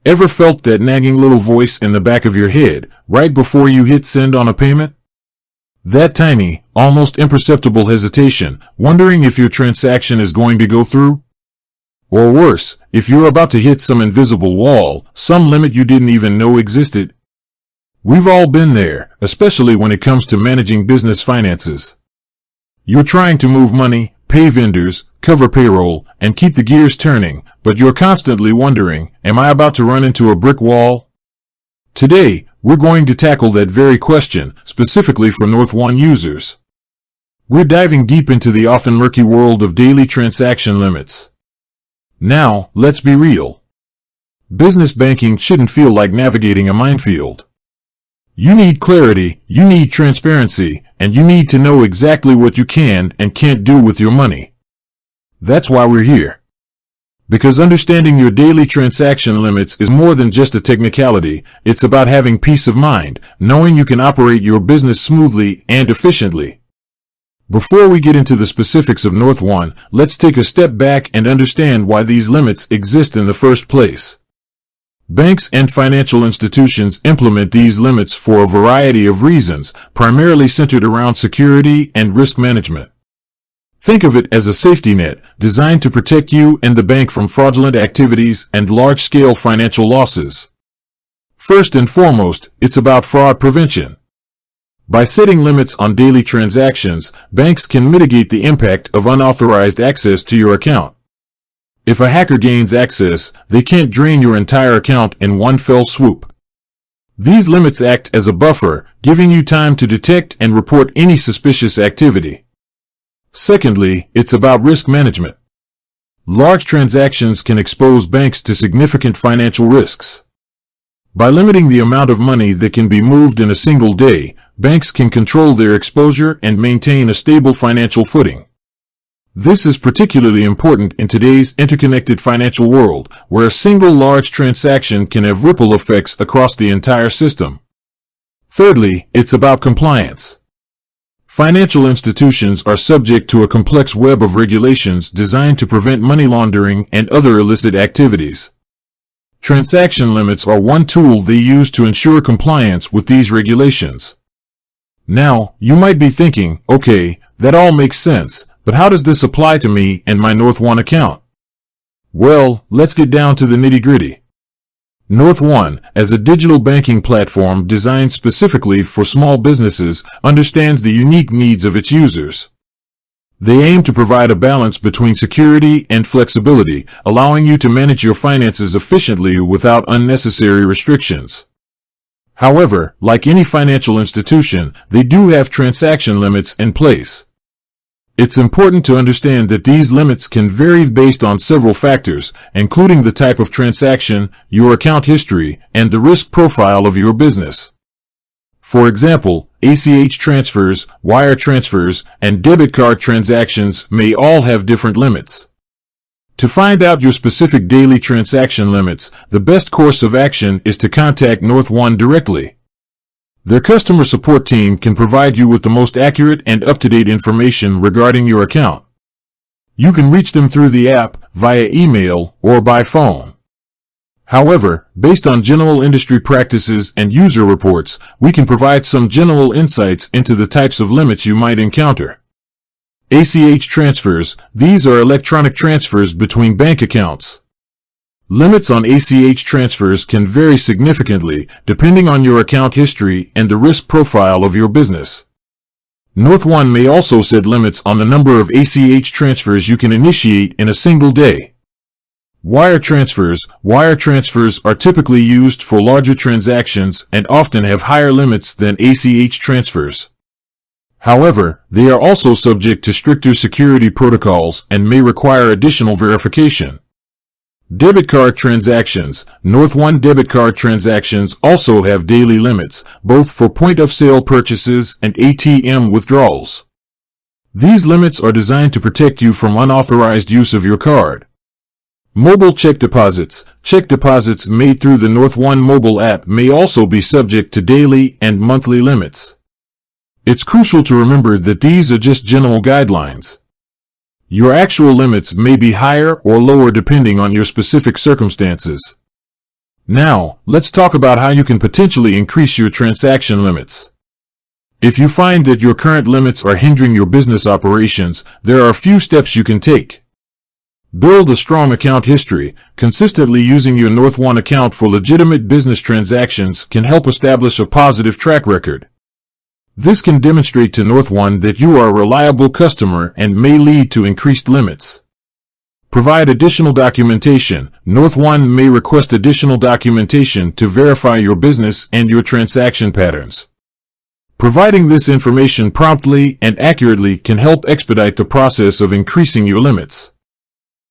Ever felt that nagging little voice in the back of your head right before you hit send on a payment? That tiny, almost imperceptible hesitation, wondering if your transaction is going to go through? Or worse, if you're about to hit some invisible wall, some limit you didn't even know existed. We've all been there, especially when it comes to managing business finances. You're trying to move money, pay vendors, cover payroll, and keep the gears turning, but you're constantly wondering, am I about to run into a brick wall? Today, we're going to tackle that very question, specifically for Northone users. We're diving deep into the often murky world of daily transaction limits. Now, let's be real. Business banking shouldn't feel like navigating a minefield. You need clarity, you need transparency, and you need to know exactly what you can and can't do with your money. That's why we're here. Because understanding your daily transaction limits is more than just a technicality, it's about having peace of mind, knowing you can operate your business smoothly and efficiently. Before we get into the specifics of Northone, let's take a step back and understand why these limits exist in the first place. Banks and financial institutions implement these limits for a variety of reasons, primarily centered around security and risk management. Think of it as a safety net, designed to protect you and the bank from fraudulent activities and large-scale financial losses. First and foremost, it's about fraud prevention. By setting limits on daily transactions, banks can mitigate the impact of unauthorized access to your account. If a hacker gains access, they can't drain your entire account in one fell swoop. These limits act as a buffer, giving you time to detect and report any suspicious activity. Secondly, it's about risk management. Large transactions can expose banks to significant financial risks. By limiting the amount of money that can be moved in a single day, banks can control their exposure and maintain a stable financial footing. This is particularly important in today's interconnected financial world, where a single large transaction can have ripple effects across the entire system. Thirdly, it's about compliance. Financial institutions are subject to a complex web of regulations designed to prevent money laundering and other illicit activities. Transaction limits are one tool they use to ensure compliance with these regulations. Now, you might be thinking, okay, that all makes sense, but how does this apply to me and my Northone account? Well, let's get down to the nitty-gritty. Northone, as a digital banking platform designed specifically for small businesses, understands the unique needs of its users. They aim to provide a balance between security and flexibility, allowing you to manage your finances efficiently without unnecessary restrictions. However, like any financial institution, they do have transaction limits in place. It's important to understand that these limits can vary based on several factors, including the type of transaction, your account history, and the risk profile of your business. For example, ACH transfers, wire transfers, and debit card transactions may all have different limits. To find out your specific daily transaction limits, the best course of action is to contact Northone directly. Their customer support team can provide you with the most accurate and up-to-date information regarding your account. You can reach them through the app, via email, or by phone. However, based on general industry practices and user reports, we can provide some general insights into the types of limits you might encounter. ACH transfers, these are electronic transfers between bank accounts. Limits on ACH transfers can vary significantly depending on your account history and the risk profile of your business. Northone may also set limits on the number of ACH transfers you can initiate in a single day. Wire transfers are typically used for larger transactions and often have higher limits than ACH transfers. However, they are also subject to stricter security protocols and may require additional verification. Debit card transactions. Northone debit card transactions also have daily limits, both for point-of-sale purchases and ATM withdrawals. These limits are designed to protect you from unauthorized use of your card. Mobile check deposits. Check deposits made through the Northone mobile app may also be subject to daily and monthly limits. It's crucial to remember that these are just general guidelines. Your actual limits may be higher or lower depending on your specific circumstances. Now, let's talk about how you can potentially increase your transaction limits. If you find that your current limits are hindering your business operations, there are a few steps you can take. Build a strong account history. Consistently using your Northone account for legitimate business transactions can help establish a positive track record. This can demonstrate to Northone that you are a reliable customer and may lead to increased limits. Provide additional documentation. Northone may request additional documentation to verify your business and your transaction patterns. Providing this information promptly and accurately can help expedite the process of increasing your limits.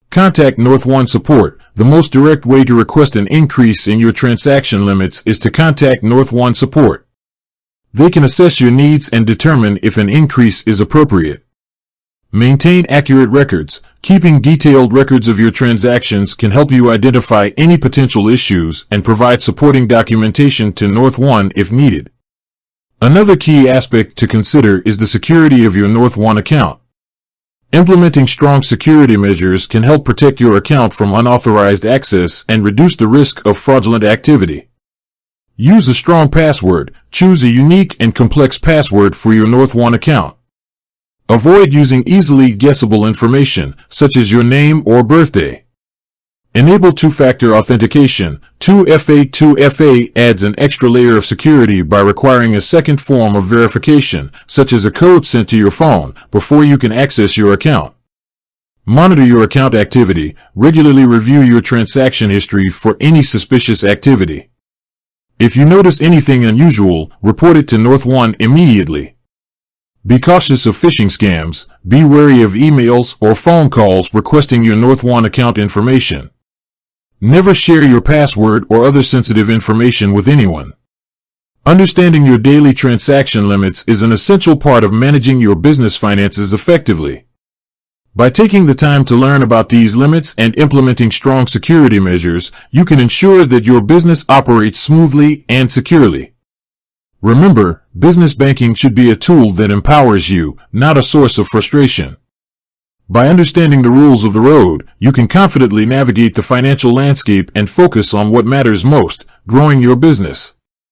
Contact Northone support. The most direct way to request an increase in your transaction limits is to contact Northone support. They can assess your needs and determine if an increase is appropriate. Maintain accurate records. Keeping detailed records of your transactions can help you identify any potential issues and provide supporting documentation to Northone if needed. Another key aspect to consider is the security of your Northone account. Implementing strong security measures can help protect your account from unauthorized access and reduce the risk of fraudulent activity. Use a strong password. Choose a unique and complex password for your Northone account. Avoid using easily guessable information, such as your name or birthday. Enable two-factor authentication. 2FA adds an extra layer of security by requiring a second form of verification, such as a code sent to your phone, before you can access your account. Monitor your account activity. Regularly review your transaction history for any suspicious activity. If you notice anything unusual, report it to Northone immediately. Be cautious of phishing scams. Be wary of emails or phone calls requesting your Northone account information. Never share your password or other sensitive information with anyone. Understanding your daily transaction limits is an essential part of managing your business finances effectively. By taking the time to learn about these limits and implementing strong security measures, you can ensure that your business operates smoothly and securely. Remember, business banking should be a tool that empowers you, not a source of frustration. By understanding the rules of the road, you can confidently navigate the financial landscape and focus on what matters most, growing your business.